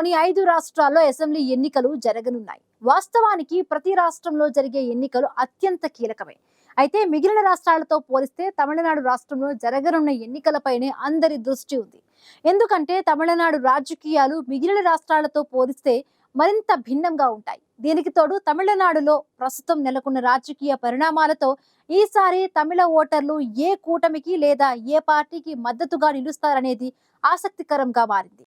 దేశంలోని 5 రాష్ట్రాల్లో అసెంబ్లీ ఎన్నికలు జరగనున్నాయి. వాస్తవానికి ప్రతి రాష్ట్రంలో జరిగే ఎన్నికలు అత్యంత కీలకమే. అయితే మిగిలిన రాష్ట్రాలతో పోలిస్తే తమిళనాడు రాష్ట్రంలో జరగనున్న ఎన్నికలపైనే అందరి దృష్టి ఉంది. ఎందుకంటే తమిళనాడు రాజకీయాలు మిగిలిన రాష్ట్రాలతో పోలిస్తే మరింత భిన్నంగా ఉంటాయి. దీనికి తోడు తమిళనాడులో ప్రస్తుతం నెలకొన్న రాజకీయ పరిణామాలతో ఈసారి తమిళ ఓటర్లు ఏ కూటమికి లేదా ఏ పార్టీకి మద్దతుగా నిలుస్తారనేది ఆసక్తికరంగా మారింది.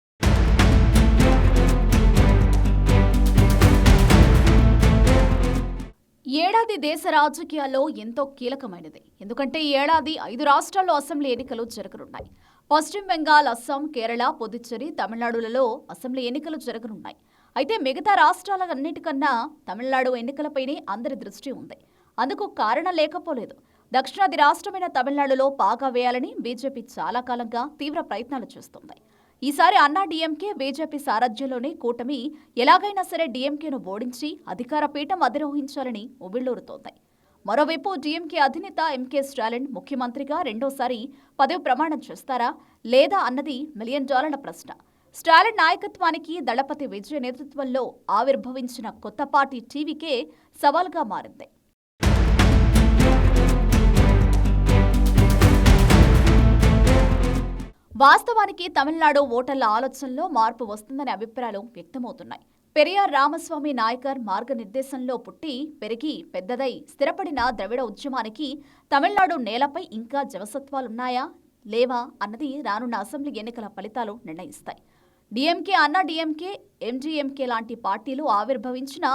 ఏడాది దేశ రాజకీయాల్లో ఎంతో కీలకమైనది. ఎందుకంటే ఈ ఏడాది 5 రాష్ట్రాల్లో అసెంబ్లీ ఎన్నికలు జరగనున్నాయి. పశ్చిమ బెంగాల్, అస్సాం, కేరళ, పుదుచ్చేరి, తమిళనాడులలో అసెంబ్లీ ఎన్నికలు జరగనున్నాయి. అయితే మిగతా రాష్ట్రాలన్నిటికన్నా తమిళనాడు ఎన్నికలపైనే అందరి దృష్టి ఉంది. అందుకు కారణం లేకపోలేదు. దక్షిణాది రాష్ట్రమైన తమిళనాడులో పాగా వేయాలని బీజేపీ చాలా కాలంగా తీవ్ర ప్రయత్నాలు చేస్తోంది. ఈసారి అన్నా డీఎంకే, బీజేపీ సారథ్యంలోని కూటమి ఎలాగైనా సరే డీఎంకేను ఓడించి అధికార పీఠం అధిరోహించాలని ఉవ్విళ్లూరుతోంది. మరోవైపు డీఎంకే అధినేత ఎంకే స్టాలిన్ ముఖ్యమంత్రిగా రెండోసారి పదవి ప్రమాణం చేస్తారా లేదా అన్నది $1 మిలియన్ ప్రశ్న. స్టాలిన్ నాయకత్వానికి దళపతి విజయ్ నేతృత్వంలో ఆవిర్భవించిన కొత్త పార్టీ టీవీకే సవాల్గా మారింది. వాస్తవానికి తమిళనాడు ఓటర్ల ఆలోచనలో మార్పు వస్తుందనే అభిప్రాయాలు వ్యక్తమవుతున్నాయి. పెరియార్ రామస్వామి నాయకర్ మార్గనిర్దేశంలో పుట్టి పెరిగి పెద్దదై స్థిరపడిన ద్రవిడ ఉద్యమానికి తమిళనాడు నేలపై ఇంకా జవసత్వాలున్నాయా లేవా అన్నది రానున్న అసెంబ్లీ ఎన్నికల ఫలితాలు నిర్ణయిస్తాయి. డీఎంకే, అన్నా డీఎంకే, ఎంజీఎంకే లాంటి పార్టీలు ఆవిర్భవించిన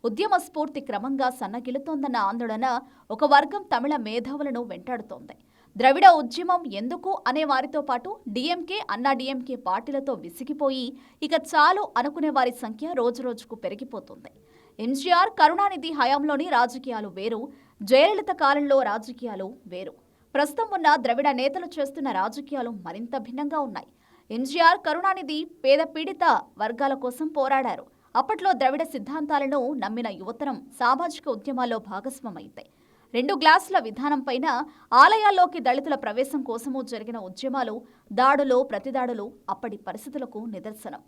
ఉద్యమ స్ఫూర్తి క్రమంగా సన్నగిలుతోందన్న ఆందోళన ఒక వర్గం తమిళ మేధావులను వెంటాడుతోంది. ద్రవిడ ఉద్యమం ఎందుకు అనే వారితో పాటు డీఎంకే, అన్నా డీఎంకే పార్టీలతో విసిగిపోయి ఇక చాలు అనుకునే వారి సంఖ్య రోజురోజుకు పెరిగిపోతుంది. ఎంజీఆర్, కరుణానిధి హయాంలోని రాజకీయాలు వేరు, జయలలిత కాలంలో రాజకీయాలు వేరు. ప్రస్తుతం ఉన్న ద్రవిడ నేతలు చేస్తున్న రాజకీయాలు మరింత భిన్నంగా ఉన్నాయి. ఎంజీఆర్, కరుణానిధి పేద పీడిత వర్గాల కోసం పోరాడారు. అప్పట్లో ద్రవిడ సిద్ధాంతాలను నమ్మిన యువతరం సామాజిక ఉద్యమాల్లో భాగస్వామైంది. 2 గ్లాసుల విధానంపైన, ఆలయాల్లోకి దళితుల ప్రవేశం కోసమూ జరిగిన ఉద్యమాలు, దాడులు, ప్రతిదాడులు అప్పటి పరిస్థితులకు నిదర్శనం.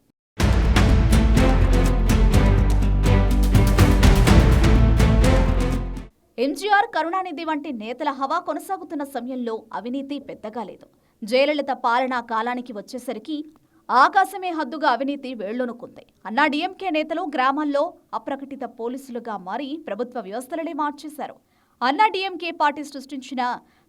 ఎంజీఆర్, కరుణానిధి వంటి నేతల హవా కొనసాగుతున్న సమయంలో అవినీతి పెద్దగా లేదు. జయలలిత పాలనా కాలానికి వచ్చేసరికి ఆకాశమే హద్దుగా అవినీతి వేళ్లొనుకుంది. అన్నా డీఎంకే నేతలు గ్రామాల్లో అప్రకటిత పోలీసులుగా మారి ప్రభుత్వ వ్యవస్థలనే మార్చేశారు. అన్నా డీఎంకే పార్టీ సృష్టించిన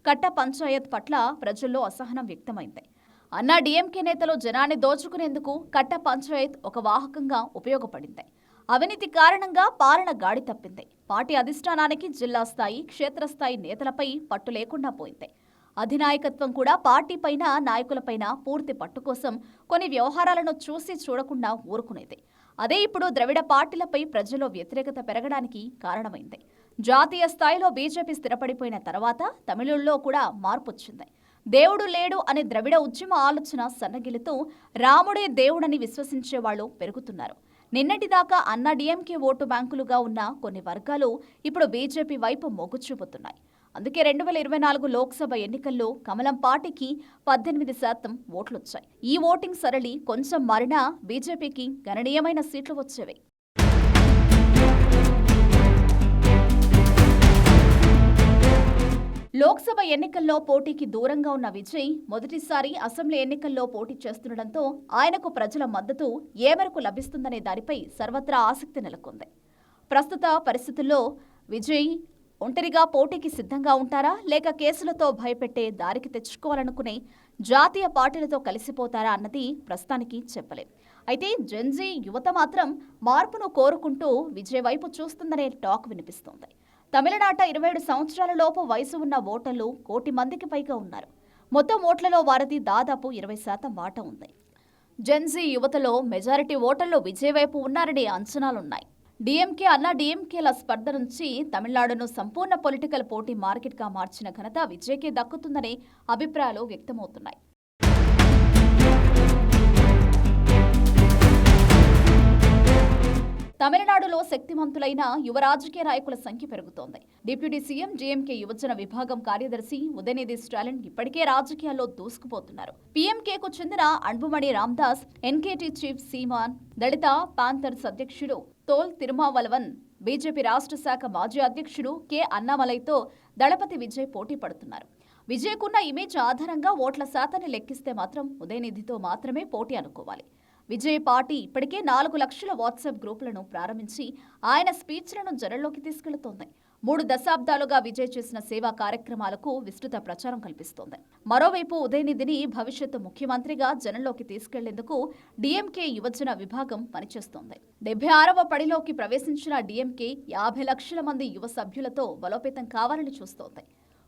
కట్ట పంచాయత్ పట్ల ప్రజల్లో అసహనం వ్యక్తమైంది. అన్నా డీఎంకే నేతలు జనాన్ని దోచుకునేందుకు కట్ట పంచాయత్ ఒక వాహకంగా ఉపయోగపడింది. అవినీతి కారణంగా పాలన గాడి తప్పింది. పార్టీ అధిష్టానానికి జిల్లా స్థాయి, క్షేత్రస్థాయి నేతలపై పట్టు లేకుండా పోయింది. అధినాయకత్వం కూడా పార్టీపైన, నాయకులపైన పూర్తి పట్టు కోసం కొన్ని వ్యవహారాలను చూసి చూడకుండా ఊరుకునేది. అదే ఇప్పుడు ద్రవిడ పార్టీలపై ప్రజల్లో వ్యతిరేకత పెరగడానికి కారణమైంది. జాతీయ స్థాయిలో బీజేపీ స్థిరపడిపోయిన తర్వాత తమిళుల్లో కూడా మార్పొచ్చింది. దేవుడు లేడు అనే ద్రవిడ ఉద్యమ ఆలోచన సన్నగిలుతూ రాముడే దేవుడని విశ్వసించే వాళ్ళు పెరుగుతున్నారు. నిన్నటిదాకా అన్నా డీఎంకే ఓటు బ్యాంకులుగా ఉన్న కొన్ని వర్గాలు ఇప్పుడు బీజేపీ వైపు మొగ్గు చూపుతున్నాయి. అందుకే 2024 లోక్సభ ఎన్నికల్లో కమలం పార్టీకి 18% ఓట్లొచ్చాయి. ఈ ఓటింగ్ సరళి కొంచెం మారినా బీజేపీకి గణనీయమైన సీట్లు వచ్చేవి. లోక్సభ ఎన్నికల్లో పోటీకి దూరంగా ఉన్న విజయ్ మొదటిసారి అసెంబ్లీ ఎన్నికల్లో పోటీ చేస్తుండటంతో ఆయనకు ప్రజల మద్దతు ఏ మేరకు లభిస్తుందనే దానిపై సర్వత్రా ఆసక్తి నెలకొంది. ప్రస్తుత పరిస్థితుల్లో విజయ్ ఒంటరిగా పోటీకి సిద్ధంగా ఉంటారా, లేక కేసులతో భయపెట్టే దారికి తెచ్చుకోవాలనుకునే జాతీయ పార్టీలతో కలిసిపోతారా అన్నది ప్రస్తుతానికి చెప్పలేం. అయితే జెన్జీ యువత మాత్రం మార్పును కోరుకుంటూ విజయ్ వైపు చూస్తుందనే టాక్ వినిపిస్తోంది. తమిళనాట 27 సంవత్సరాల లోపు వయసు ఉన్న ఓటర్లు 1 కోటి మందికి పైగా ఉన్నారు. మొత్తం ఓట్లలో వారిది దాదాపు 20% వాటా ఉంది. జెన్జీ యువతలో మెజారిటీ ఓటర్లు విజయ్ వైపు ఉన్నారనే అంచనాలున్నాయి. డీఎంకే, అన్నా డీఎంకేల స్పర్ధ నుంచి తమిళనాడును సంపూర్ణ పొలిటికల్ పోటీ మార్కెట్గా మార్చిన ఘనత విజయ్కే దక్కుతుందనే అభిప్రాయాలు వ్యక్తమవుతున్నాయి. తమిళనాడులో శక్తివంతులైన యువ రాజకీయ నాయకుల సంఖ్య పెరుగుతోంది. డిప్యూటీ సీఎం డీఎంకే యువజన విభాగం కార్యదర్శి ఉదయనిధి స్టాలిన్ ఇప్పటికే రాజకీయాల్లో దూసుకుపోతున్నారు. పీఎంకేకు చెందిన అన్బుమణి రామదాస్, ఎన్కేటీ చీఫ్ సీమాన్, దళిత పాంథర్స్ అధ్యక్షుడు తోల్ తిరుమావలవన్, బీజేపీ రాష్ట్ర శాఖ మాజీ అధ్యక్షుడు కె అన్నామలైతో దళపతి విజయ్ పోటీ పడుతున్నారు. విజయ్కున్న ఇమేజ్ ఆధారంగా ఓట్ల శాతాన్ని లెక్కిస్తే మాత్రం ఉదయనిధితో మాత్రమే పోటీ అనుకోవాలి. విజయ్ పార్టీ ఇప్పటికే 4 లక్షల వాట్సాప్ గ్రూపులను ప్రారంభించి ఆయన స్పీచ్లను జనంలోకి తీసుకెళ్తోంది. 3 దశాబ్దాలుగా విజయ్ చేసిన సేవా కార్యక్రమాలకు విస్తృత ప్రచారం కల్పిస్తోంది. మరోవైపు ఉదయనిధిని భవిష్యత్తు ముఖ్యమంత్రిగా జనంలోకి తీసుకెళ్లేందుకు డీఎంకే యువజన విభాగం పనిచేస్తోంది. 76వ పడిలోకి ప్రవేశించిన డీఎంకే 50 లక్షల మంది యువ సభ్యులతో బలోపేతం కావాలని చూస్తోంది.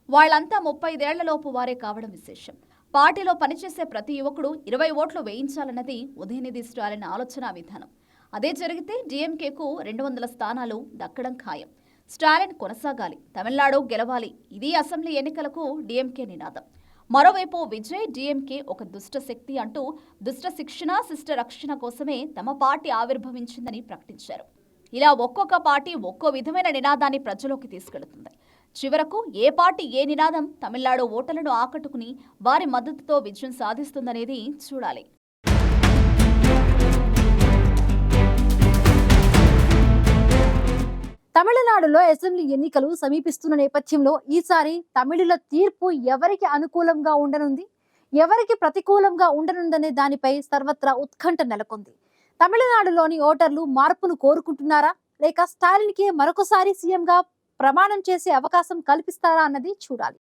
వాళ్లంతా 35 ఏళ్లలోపు వారే కావడం విశేషం. పార్టీలో పనిచేసే ప్రతి యువకుడు 20 ఓట్లు వేయించాలన్నది ఉదయనిధి స్టాలిన్ ఆలోచన విధానం. అదే జరిగితే డీఎంకేకు 200 స్థానాలు దక్కడం ఖాయం. స్టాలిన్ కొనసాగాలి, తమిళనాడు గెలవాలి, ఇది అసెంబ్లీ ఎన్నికలకు డీఎంకే నినాదం. మరోవైపు విజయ్ డీఎంకే ఒక దుష్ట శక్తి అంటూ దుష్ట శిక్షణ, శిష్ట రక్షణ కోసమే తమ పార్టీ ఆవిర్భవించిందని ప్రకటించారు. ఇలా ఒక్కొక్క పార్టీ ఒక్కో విధమైన నినాదాన్ని ప్రజలోకి తీసుకెళ్తుంది. చివరకు ఏ పార్టీ ఏ నినాదం తమిళనాడు ఓటర్లను ఆకట్టుకుని వారి మద్దతుతో విజయం సాధిస్తుందనేది చూడాలి. తమిళనాడులో అసెంబ్లీ ఎన్నికలు సమీపిస్తున్న నేపథ్యంలో ఈసారి తమిళుల తీర్పు ఎవరికి అనుకూలంగా ఉండనుంది, ఎవరికి ప్రతికూలంగా ఉండనుందనే దానిపై సర్వత్రా ఉత్కంఠ నెలకొంది. తమిళనాడులోని ఓటర్లు మార్పును కోరుకుంటున్నారా, లేక స్టాలిన్కి మరొకసారి సీఎంగా ప్రమాణం చేసే అవకాశం కల్పిస్తారా అన్నది చూడాలి.